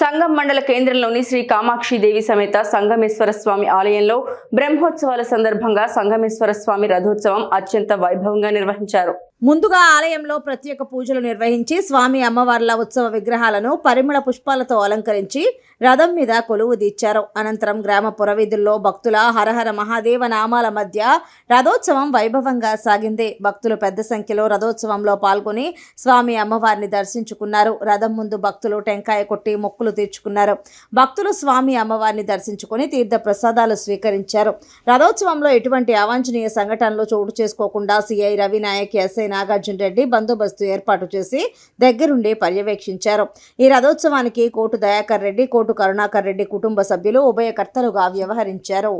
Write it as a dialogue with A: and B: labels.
A: సంగం మండల కేంద్రంలోని శ్రీ కామాక్షి దేవి సమేత సంగమేశ్వర స్వామి ఆలయంలో బ్రహ్మోత్సవాల సందర్భంగా సంగమేశ్వర స్వామి రథోత్సవం అత్యంత వైభవంగా నిర్వహించారు.
B: ముందుగా ఆలయంలో ప్రత్యేక పూజలు నిర్వహించి స్వామి అమ్మవార్ల ఉత్సవ విగ్రహాలను పరిమళ పుష్పాలతో అలంకరించి రథం మీద కొలువు తీర్చారు. అనంతరం గ్రామ పురవీధుల్లో భక్తుల హరహర మహాదేవ నామాల మధ్య రథోత్సవం వైభవంగా సాగింది. భక్తులు పెద్ద సంఖ్యలో రథోత్సవంలో పాల్గొని స్వామి అమ్మవారిని దర్శించుకున్నారు. రథం ముందు భక్తులు టెంకాయ కొట్టి మొక్కులు తీర్చుకున్నారు. భక్తులు స్వామి అమ్మవారిని దర్శించుకుని తీర్థ ప్రసాదాలు స్వీకరించారు. రథోత్సవంలో ఎటువంటి అవాంఛనీయ సంఘటనలు చోటు చేసుకోకుండా సిఐ రవి నాయక్, ఎస్ఐ నాగార్జున రెడ్డి బందోబస్తు ఏర్పాటు చేసి దగ్గరుండి పర్యవేక్షించారు. ఈ రథోత్సవానికి కోటు దయాకర్ రెడ్డి, కోటు కరుణాకర్ రెడ్డి కుటుంబ సభ్యులు ఉభయకర్తలుగా వ్యవహరించారు.